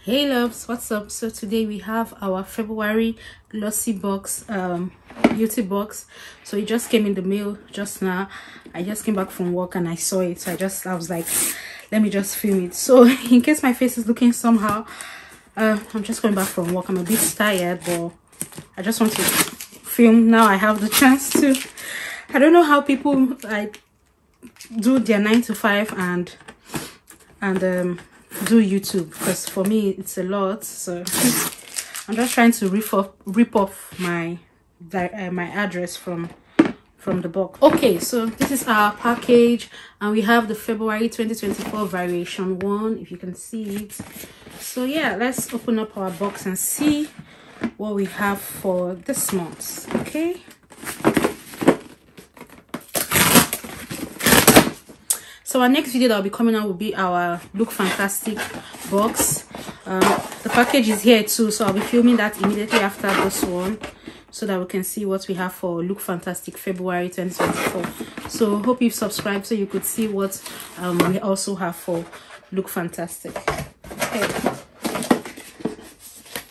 Hey loves, what's up? So today we have our February Glossybox beauty box. So it just came in the mail just now. I just came back from work and I saw it, so I was like, let me just film it. So in case my face is looking somehow, I'm just going back from work. I'm a bit tired, but I just want to film now. I have the chance to. I don't know how people like do their 9 to 5 and do YouTube, because for me it's a lot. So I'm just trying to rip off my address from the box. Okay, so this is our package and we have the February 2024 variation 1, if you can see it. So yeah, let's open up our box and see what we have for this month. Okay, so our next video that will be coming out will be our Look Fantastic box. The package is here too, so I'll be filming that immediately after this one so that we can see what we have for Look Fantastic February 2024. So hope you've subscribed so you could see what we also have for Look Fantastic. Okay,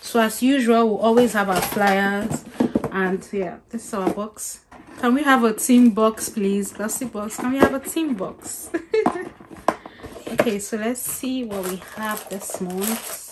so as usual, we'll always have our flyers, and yeah, this is our box. Can we have a team box, please? Glossybox, can we have a team box? Okay, so let's see what we have this month.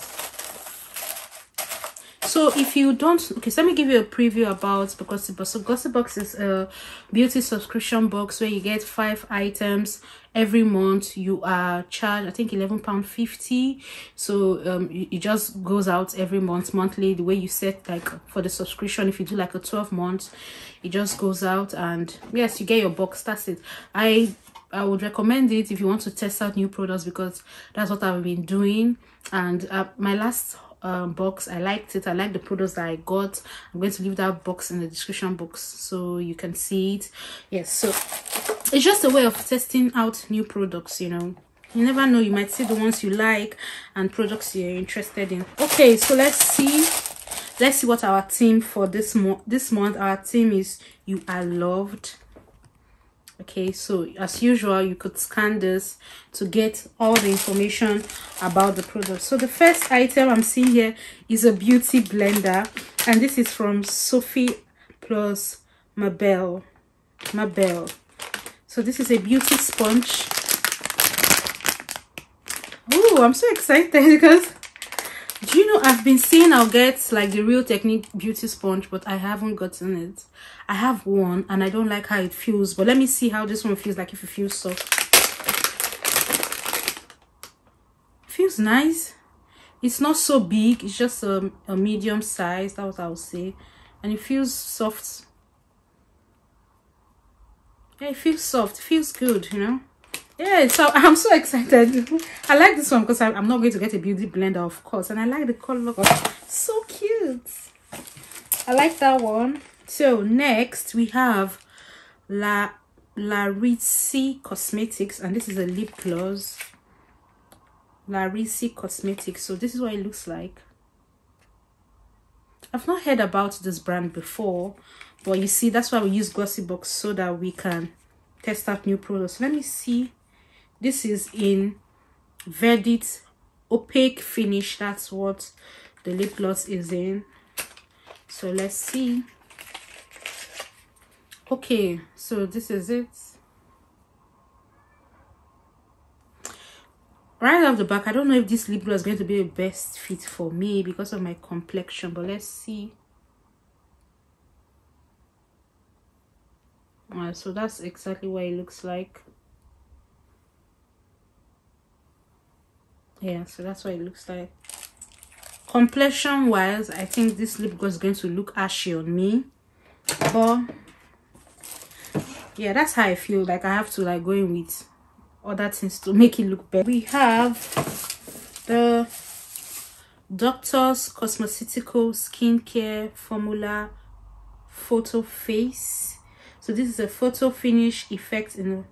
So if you don't, okay, so let me give you a preview about Glossybox. So Glossybox is a beauty subscription box where you get 5 items every month. You are charged, I think, £11.50. So it just goes out every month, monthly, the way you set, like for the subscription. If you do like a 12 months, it just goes out, and yes, you get your box. That's it. I would recommend it if you want to test out new products, because that's what I've been doing. And my last box, I liked it. I like the products that I got. I'm going to leave that box in the description box so you can see it. Yes, so it's just a way of testing out new products, you know. You never know, you might see the ones you like and products you're interested in. Okay, so let's see what our theme for this month. Our theme is You Are Loved. Okay, so as usual, you could scan this to get all the information about the product. So the first item I'm seeing here is a beauty blender, and this is from Sophie plus Mabel. So this is a beauty sponge. Oh, I'm so excited because, do you know, I've been saying I'll get like the Real Technique beauty sponge, but I haven't gotten it. I have one and I don't like how it feels, but let me see how this one feels like, if it feels soft. It feels nice. It's not so big, it's just a medium size, that's what I would say. And it feels soft. Yeah, it feels soft, it feels good, you know. Yeah, so I'm so excited. I like this one because I'm not going to get a beauty blender, of course, and I like the color. So cute. I like that one. So next we have La Rizzi Cosmetics, and this is a lip gloss. La Rizzi Cosmetics. So this is what it looks like. I've not heard about this brand before, but you see, that's why we use Glossybox, so that we can test out new products. Let me see. This is in Verdant Opaque Finish. That's what the lip gloss is in. So let's see. Okay, so this is it. Right off the back, I don't know if this lip gloss is going to be a best fit for me because of my complexion, but let's see. Alright, so that's exactly what it looks like. Yeah, so that's what it looks like. Complexion wise, I think this lip gloss is going to look ashy on me, but yeah, that's how I feel. Like I have to like go in with other things to make it look better. We have the Doctor's Cosmeceutical Skincare Formula Photo Face. So this is a photo finish effect in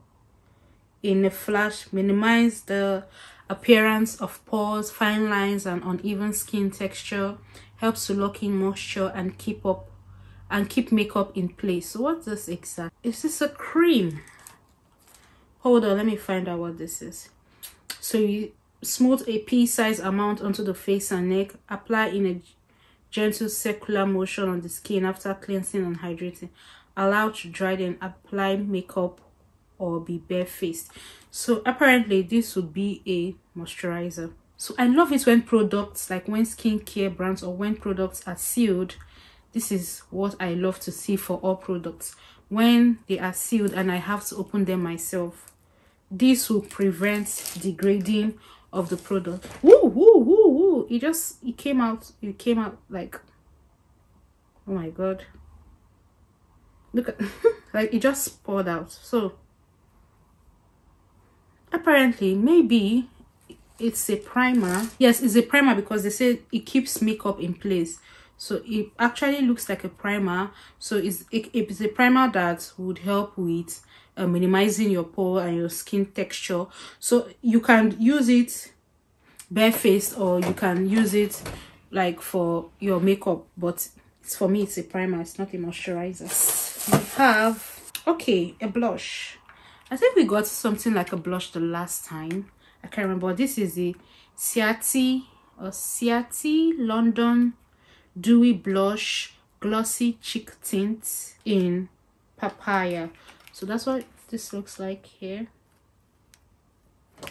a flash. Minimize the appearance of pores, fine lines, and uneven skin texture. Helps to lock in moisture and keep makeup in place. So what's this exactly? Is this a cream? Hold on, let me find out what this is. So smooth a pea-sized amount onto the face and neck. Apply in a gentle circular motion on the skin after cleansing and hydrating. Allow to dry, then apply makeup or be barefaced. So apparently this would be a moisturizer. So I love it when products, like when skincare brands or when products are sealed. This is what I love to see for all products. When they are sealed and I have to open them myself, this will prevent degrading of the product. Woo, woo, woo, woo. It came out like, oh my god, look at like it just poured out. So apparently maybe it's a primer. Yes, it's a primer because they say it keeps makeup in place. So it actually looks like a primer. So it's a primer that would help with minimizing your pore and your skin texture. So you can use it barefaced or you can use it like for your makeup, but for me it's a primer, it's not a moisturizer. We have, okay, a blush. I think we got something like a blush the last time. I can't remember. This is the Ciati London Dewy Blush Glossy Cheek Tint in Papaya. So that's what this looks like here.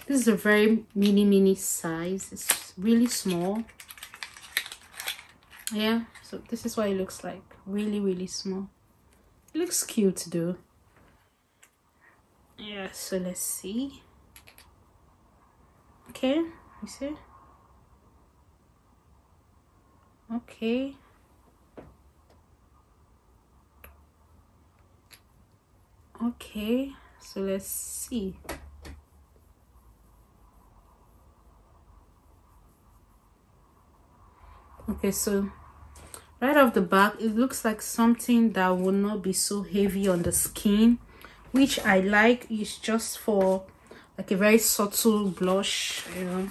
This is a very mini size. It's really small. Yeah, so this is what it looks like. Really small. It looks cute though. Yeah, so let's see. Okay, you see? Okay. Okay, so let's see. Okay, so right off the back, it looks like something that will not be so heavy on the skin, which I like. It's just for like a very subtle blush, you know.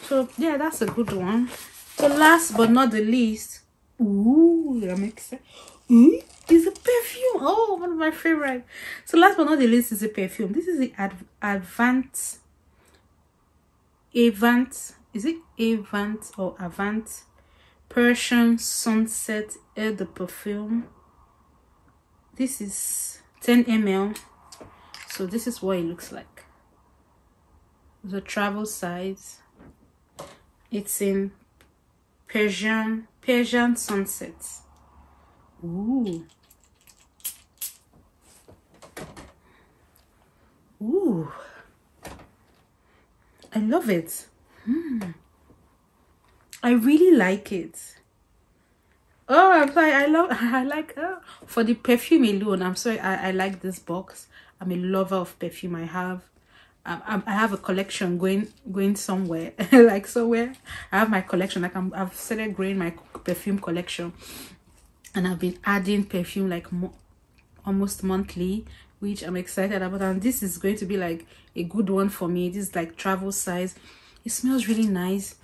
So yeah, that's a good one. So last but not the least, ooh, I'm excited. Ooh, is a perfume. Oh, one of my favorite. So last but not the least is a perfume. This is the Avant. Is it Avant or Avant? Persian Sunset Eau de Parfum. This is 10 ml. So this is what it looks like. The travel size. It's in Persian Sunset. Ooh. Ooh. I love it. I really like it. Oh, I'm sorry. I like for the perfume alone. I'm sorry. I like this box. I'm a lover of perfume. I have a collection going somewhere like somewhere. I have my collection. Like I've started growing my perfume collection, and I've been adding perfume like almost monthly, which I'm excited about. And this is going to be like a good one for me. This is like travel size. It smells really nice.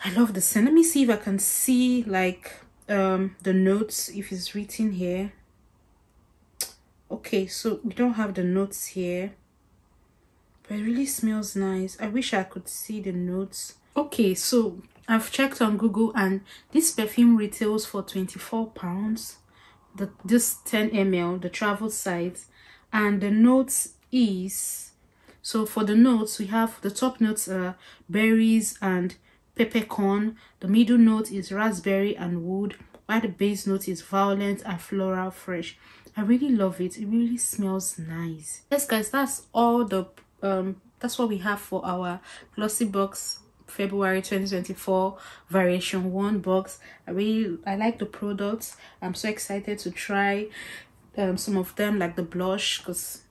I love the scent. Let me see if I can see like the notes, if it's written here. Okay, so we don't have the notes here, but it really smells nice. I wish I could see the notes. Okay, so I've checked on Google and this perfume retails for £24. This 10 ml, the travel size, and the notes is, so for the notes we have the top notes are berries and peppercorn, the middle note is raspberry and wood, while the base note is violet and floral fresh. I really love it. It really smells nice. Yes guys, that's all the that's what we have for our Glossybox February 2024 variation 1 box. I like the products. I'm so excited to try some of them, like the blush, because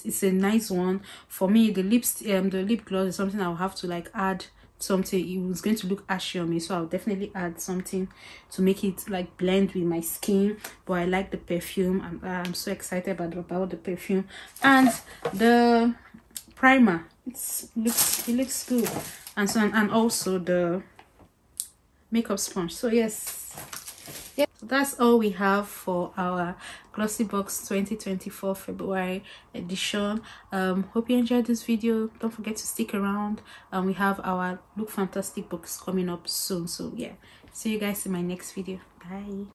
it's a nice one. For me, the lip gloss is something I'll have to like add something. It was going to look ashy on me, so I'll definitely add something to make it like blend with my skin. But I like the perfume. I'm so excited about the perfume and the primer. It looks good, and also the makeup sponge. So yes, yeah, so that's all we have for our Glossybox 2024 February edition. Hope you enjoyed this video. Don't forget to stick around, and we have our Look Fantastic books coming up soon. So yeah, see you guys in my next video. Bye.